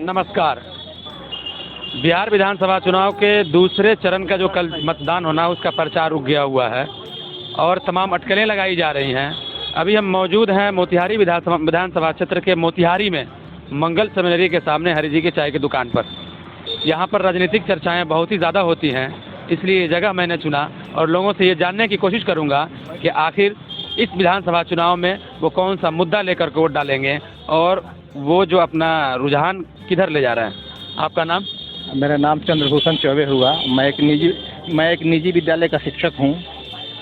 नमस्कार। बिहार विधानसभा चुनाव के दूसरे चरण का जो कल मतदान होना है उसका प्रचार रुक गया हुआ है और तमाम अटकलें लगाई जा रही हैं। अभी हम मौजूद हैं मोतिहारी विधानसभा क्षेत्र के मोतिहारी में मंगल सेमिनरी के सामने हरि जी की चाय की दुकान पर। यहाँ पर राजनीतिक चर्चाएं बहुत ही ज़्यादा होती हैं, इसलिए ये जगह मैंने चुना और लोगों से ये जानने की कोशिश करूँगा कि आखिर इस विधानसभा चुनाव में वो कौन सा मुद्दा लेकर के वोट डालेंगे और वो जो अपना रुझान किधर ले जा रहे हैं। आपका नाम? मेरा नाम चंद्रभूषण चौबे हुआ। मैं एक निजी विद्यालय का शिक्षक हूँ।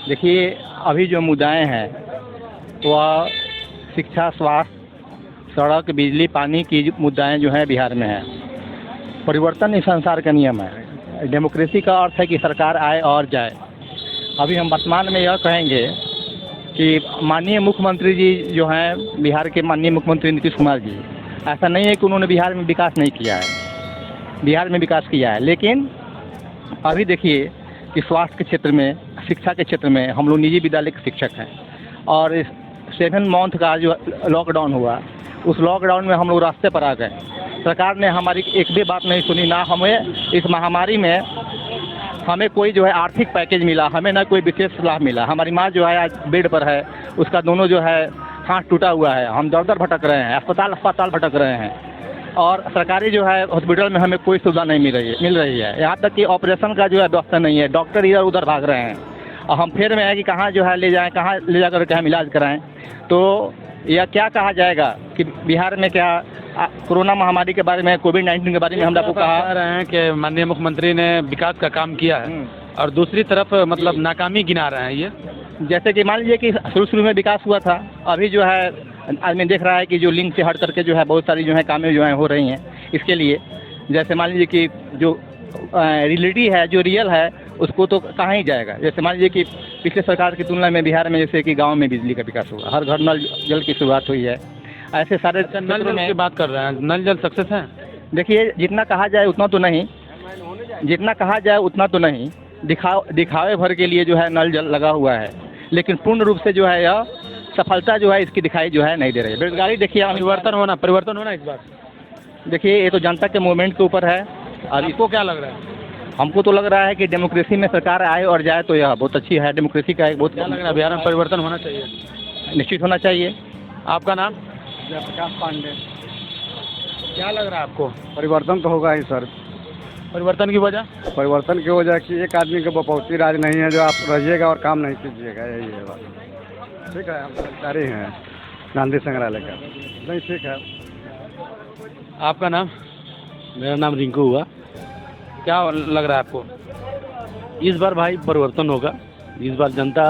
देखिए, अभी जो मुद्दाएं हैं वह शिक्षा, स्वास्थ्य, सड़क, बिजली, पानी की मुद्दाएं जो हैं बिहार में हैं। परिवर्तन इस संसार का नियम है। डेमोक्रेसी का अर्थ है कि सरकार आए और जाए। अभी हम वर्तमान में यह कहेंगे कि माननीय मुख्यमंत्री जी जो हैं, बिहार के माननीय मुख्यमंत्री नीतीश कुमार जी, ऐसा नहीं है कि उन्होंने बिहार में विकास नहीं किया है। बिहार में विकास किया है, लेकिन अभी देखिए कि स्वास्थ्य के क्षेत्र में, शिक्षा के क्षेत्र में हम लोग निजी विद्यालय के शिक्षक हैं और इस 7 मंथ का जो लॉकडाउन हुआ, उस लॉकडाउन में हम लोग रास्ते पर आ गए। सरकार ने हमारी एक भी बात नहीं सुनी। ना हमें इस महामारी में हमें कोई जो है आर्थिक पैकेज मिला, हमें ना कोई विशेष लाभ मिला। हमारी माँ जो है आज बेड पर है, उसका दोनों जो है हाथ टूटा हुआ है। हम दर दर भटक रहे हैं, अस्पताल भटक रहे हैं और सरकारी जो है हॉस्पिटल में हमें कोई सुविधा नहीं मिल रही है। यहाँ तक कि ऑपरेशन का जो है व्यवस्था नहीं है। डॉक्टर इधर उधर भाग रहे हैं और हम फेर में है कि कहाँ जो है ले जाएँ, कहाँ ले जाकर के हम इलाज कराएँ। तो यह क्या कहा जाएगा कि बिहार में क्या कोरोना महामारी के बारे में, कोविड-19 के बारे में हम आपको कहा रहे हैं कि माननीय मुख्यमंत्री ने विकास का काम किया है और दूसरी तरफ मतलब नाकामी गिना रहे हैं। ये जैसे कि मान लीजिए कि शुरू में विकास हुआ था, अभी जो है आदमी देख रहा है कि जो लिंक से हट करके जो है बहुत सारी जो है कामें जो है हो रही हैं। इसके लिए जैसे मान लीजिए कि जो रियलिटी है, जो रियल है, उसको तो कहाँ ही जाएगा। जैसे मान लीजिए कि पिछले सरकार की तुलना में बिहार में जैसे कि गाँव में बिजली का विकास हुआ, हर घर नल जल की शुरुआत हुई है। ऐसे सारे नल जल की बात कर रहे हैं, नल जल सक्सेस है? देखिए, जितना कहा जाए उतना तो नहीं, जितना कहा जाए उतना तो नहीं। दिखावे भर के लिए जो है नल जल लगा हुआ है, लेकिन पूर्ण रूप से जो है यह सफलता जो है इसकी दिखाई जो है नहीं दे रही है। बेरोजगारी देखिए, परिवर्तन होना इस बार देखिए, ये तो जनता के मूवमेंट के ऊपर है। और इसको क्या लग रहा है? हमको तो लग रहा है कि डेमोक्रेसी में सरकार आए और जाए तो यह बहुत अच्छी है। डेमोक्रेसी का एक बहुत क्या लग रहा है, बिहार में परिवर्तन होना चाहिए? निश्चित होना चाहिए। आपका नाम? प्रकाश पांडे। क्या लग रहा है आपको? परिवर्तन तो होगा ही सर। परिवर्तन की वजह? परिवर्तन की वजह कि एक आदमी का बपौती राज नहीं है जो आप रहिएगा और काम नहीं कीजिएगा, यही है बात। ठीक है, हम कर्मचारी हैं गांधी संग्रहालय का। नहीं, ठीक है। आपका नाम? मेरा नाम रिंकू हुआ। क्या लग रहा है आपको? इस बार भाई परिवर्तन होगा। इस बार जनता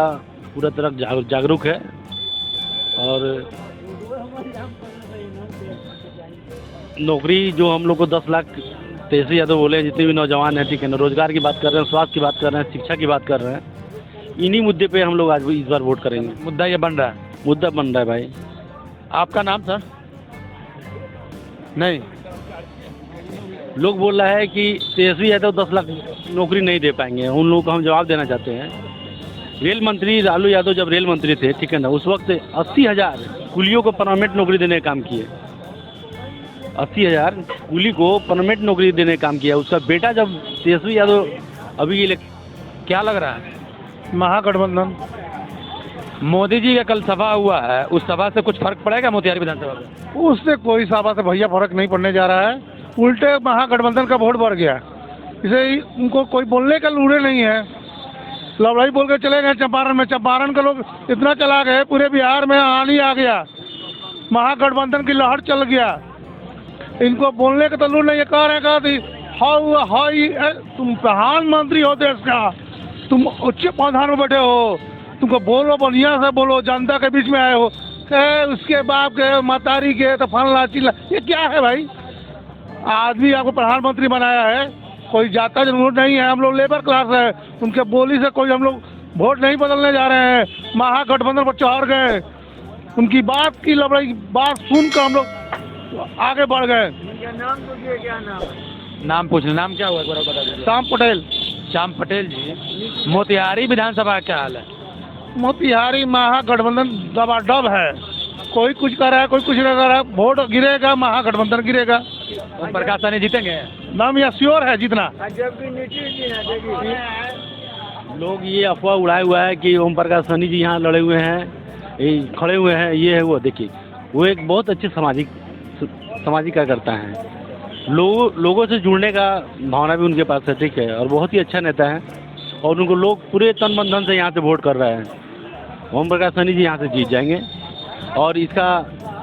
पूरा तरह जागरूक है और नौकरी जो हम लोग को 10 लाख तेजस्वी यादव बोले, जितने भी नौजवान हैं, ठीक है ना, रोजगार की बात कर रहे हैं, स्वास्थ्य की बात कर रहे हैं, शिक्षा की बात कर रहे हैं। इन्हीं मुद्दे पे हम लोग आज इस बार वोट करेंगे। मुद्दा ये बन रहा है? मुद्दा बन रहा है भाई। आपका नाम सर? नहीं, लोग बोल रहा है कि तेजस्वी यादव 10 लाख नौकरी नहीं दे पाएंगे। उन लोगों को हम जवाब देना चाहते हैं। रेल मंत्री लालू यादव जब रेल मंत्री थे, ठीक है ना, उस वक्त 80,000 कुलियों को परमानेंट नौकरी देने का काम किए। 80,000 कुली को परमानेंट नौकरी देने का काम किया। उसका बेटा जब तेजस्वी यादव अभी क्या लग रहा है? महागठबंधन। मोदी जी का कल सभा हुआ है, उस सभा से कुछ फर्क पड़ेगा मोतिहारी विधानसभा में? उससे कोई सभा से भैया फर्क नहीं पड़ने जा रहा है। उल्टे महागठबंधन का वोट बढ़ गया। इसे उनको कोई बोलने का लूड़े नहीं है। लड़ाई बोल के चले गए चंपारण में। चंपारण के लोग इतना चला गए, पूरे बिहार में हानि आ गया। महागठबंधन की लहर चल गया। इनको बोलने का तो लूड़ नहीं है। कह रहे हैं तुम प्रधानमंत्री हो देश का, तुम उच्च प्रधान में बैठे हो, तुमको बोलो, बढ़िया से बोलो, जनता के बीच में आए हो। उसके बाप के, मतारी के, तो फलना चिल्ला, ये क्या है भाई? आदमी आपको प्रधानमंत्री बनाया है, कोई जाता जरूरत नहीं है। हम लोग लेबर क्लास है, उनके बोली से कोई हम लोग वोट नहीं बदलने जा रहे हैं। महागठबंधन पर चढ़ गए, उनकी बात की लड़ाई बात सुनकर हम लोग आगे बढ़ गए। नाम पूछिए, क्या नाम? नाम पूछना। नाम क्या हुआ, एक बार बता दीजिए। श्याम पटेल। श्याम पटेल जी, मोतिहारी विधानसभा क्या हाल है? मोतिहारी महागठबंधन दबादब है। कोई कुछ कर रहा है, कोई कुछ नहीं कर रहा है। वोट गिरेगा, महागठबंधन गिरेगा। ओम प्रकाश सहनी जीतेंगे? नाम यह श्योर है जितना। लोग ये अफवाह उड़ाए हुआ है कि ओम प्रकाश सहनी जी यहाँ लड़े हुए हैं, ये खड़े हुए हैं, ये है वो। देखिए वो एक बहुत अच्छे सामाजिक कार्यकर्ता हैं। लोगों से जुड़ने का भावना भी उनके पास है, ठीक है, और बहुत ही अच्छा नेता है और उनको लोग पूरे तन मन धन से यहाँ से वोट कर रहे हैं। ओम प्रकाश सहनी जी यहाँ से जीत जाएंगे और इसका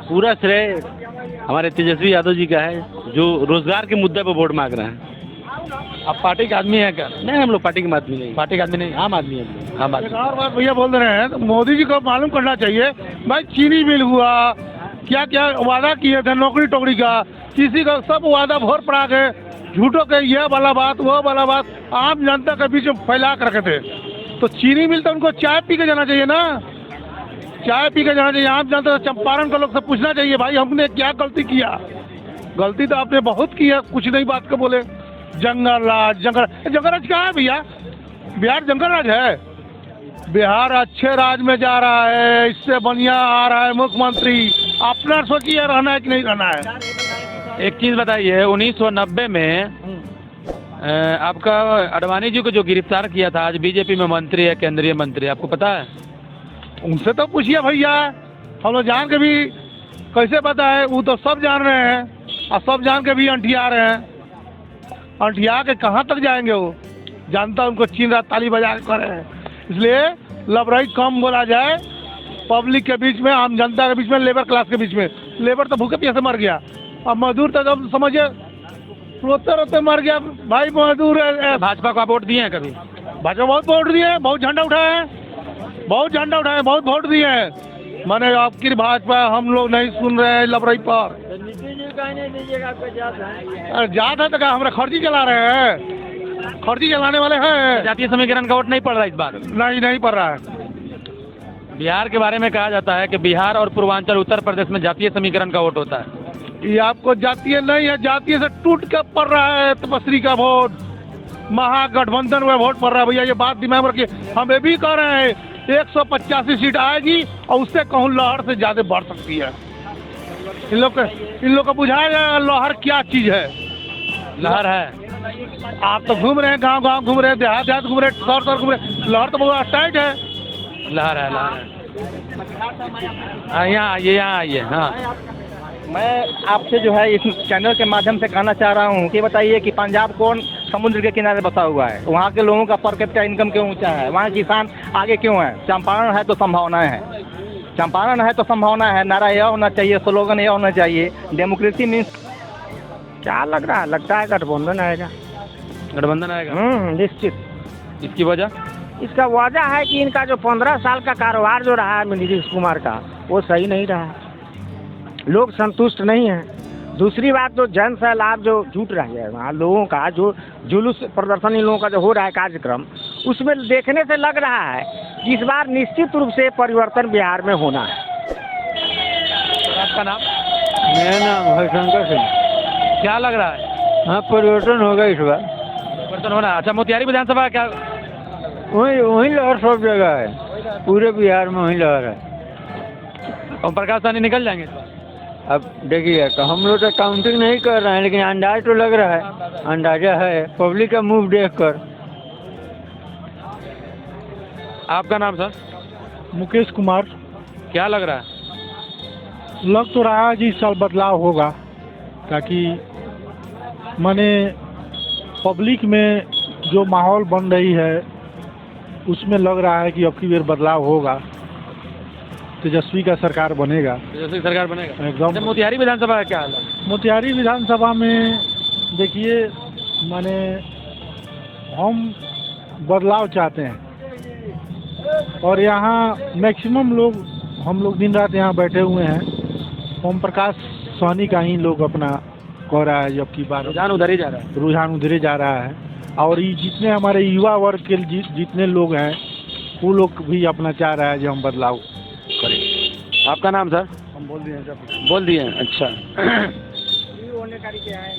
पूरा श्रेय हमारे तेजस्वी यादव जी का है, जो रोजगार के मुद्दे पर वोट मांग रहे हैं। आप पार्टी के आदमी हैं क्या? नहीं, हम लोग पार्टी के आदमी नहीं, पार्टी के आदमी नहीं, आम आदमी है। आम आदमी। एक और बात भैया बोल रहे हैं, तो मोदी जी को मालूम करना चाहिए भाई, चीनी मिल हुआ, क्या क्या वादा किए थे नौकरी टोकरी का, किसी का सब वादा भोर पड़ा के झूठों के ये वाला बात वो वाला बात आम जनता के बीच में फैला कर रखे थे। तो चीनी मिल तो उनको चाय पी के जाना चाहिए ना, चाय पी के जाना चाहिए। आम जनता चंपारण के लोग से पूछना चाहिए भाई हमने क्या गलती किया। गलती तो आपने बहुत की है, कुछ नहीं बात को बोले। जंगल राज कहाँ है भैया? बिहार जंगल राज है? बिहार अच्छे राज में जा रहा है, इससे बढ़िया आ रहा है मुख्यमंत्री। अपना सोचिए रहना है कि नहीं रहना है। एक चीज़ बताइए, 1990 में आपका अडवाणी जी को जो गिरफ्तार किया था, आज बीजेपी में मंत्री है, केंद्रीय मंत्री, आपको पता है? उनसे तो पूछिए भैया, हम लोग जान के भी कैसे पता है? वो तो सब जान रहे हैं और सब जान के भी अंठिया रहे हैं। अंठिया के कहाँ तक जाएंगे? वो जानता उनको चीन रात ताली बजा के करे हैं। इसलिए लबराई कम बोला जाए, पब्लिक के बीच में, आम जनता के बीच में, लेबर क्लास के बीच में। लेबर तो भूखे प्यासे मर गया, अब मजदूर तो जब समझिए रोते रोते मर गया भाई। मजदूर भाजपा को आप वोट दिए हैं कभी? भाजपा बहुत वोट दिए, बहुत झंडा उठाए हैं, बहुत वोट दिए हैं। मैंने आपकी भाजपा हम लोग नहीं सुन रहे हैं लबराई पर। जात है तो क्या हमारा खर्ची चला रहे हैं? खर्ची चलाने वाले हैं। जातीय समीकरण का वोट नहीं पड़ रहा इस बार? नहीं पड़ रहा है। बिहार के बारे में कहा जाता है कि बिहार और पूर्वांचल उत्तर प्रदेश में जातीय समीकरण का वोट होता है। ये आपको जातीय नहीं है, जातीय से टूट के पड़ रहा है तपस्वी का वोट, महागठबंधन में वोट पड़ रहा है भैया। ये बात दिमाग में रखिए। हम ये भी कह रहे हैं 185 सीट आएगी और उससे कहूँ लहर से ज्यादा बढ़ सकती है। इन लोग को बुझाया जाए लहर क्या चीज है। लहर है। आप तो घूम रहे हैं, गांव घूम रहे हैं, देहात घूम रहे हैं, शहर घूम रहे हैं, लहर तो बहुत टाइट है। लहर है। यहाँ आइए। हाँ, मैं आपसे जो है इस चैनल के माध्यम से कहना चाह रहा हूँ कि बताइए कि पंजाब कौन समुद्र के किनारे बसा हुआ है? वहाँ के लोगों का पर कैपिटा इनकम क्यों ऊंचा है? वहाँ किसान आगे क्यों है? चंपारण है तो संभावनाएं हैं, चंपारण है तो संभावना है। नारा यह होना चाहिए, स्लोगन यह होना चाहिए, डेमोक्रेसी मीन्स। क्या लग रहा है? लगता है गठबंधन आएगा। गठबंधन आएगा निश्चित। इसकी वजह? इसका वजह है कि इनका जो 15 साल का कारोबार जो रहा है नीतीश कुमार का, वो सही नहीं रहा, लोग संतुष्ट नहीं हैं। दूसरी बात, जो जन सैलाब जो जुट रहा है वहाँ लोगों का, जो जुलूस प्रदर्शन इन लोगों का जो हो रहा है कार्यक्रम, उसमें देखने से लग रहा है कि इस बार निश्चित रूप से परिवर्तन बिहार में होना है। आपका नाम? मेरा नाम हरिशंकर सिंह। क्या लग रहा है? हाँ, परिवर्तन होगा इस बार। परिवर्तन होना। अच्छा, मोतिहारी विधानसभा क्या? वही लहर सब जगह है, पूरे बिहार में वही लहर है। ओम प्रकाश सहनी निकल जाएंगे? अब देखिए, हम लोग तो काउंटिंग नहीं कर रहे हैं, लेकिन अंदाज तो लग रहा है, अंदाजा है पब्लिक का मूव देखकर। आपका नाम सर? मुकेश कुमार। क्या लग रहा है? लग तो रहा है जी इस साल बदलाव होगा, ताकि माने पब्लिक में जो माहौल बन रही है उसमें लग रहा है कि अब की बार बदलाव होगा, तेजस्वी का सरकार बनेगा। तेजस्वी सरकार बनेगा एकदम। अच्छा, मोतिहारी विधानसभा का क्या हाल है? मोतिहारी विधानसभा में देखिए, माने हम बदलाव चाहते हैं और यहाँ मैक्सिमम लोग, हम लोग दिन रात यहाँ बैठे हुए हैं। ओम प्रकाश सहनी का ही लोग अपना कह रहा है, जबकि बार रुझान उधर ही जा रहा है। रुझान उधरे जा रहा है। और ये जितने हमारे युवा वर्ग के जितने लोग हैं, वो लोग भी अपना चाह रहा है जो हम बदलाव करें। आपका नाम सर? हम बोल दिए बोल दिए। अच्छा। होने का क्या है?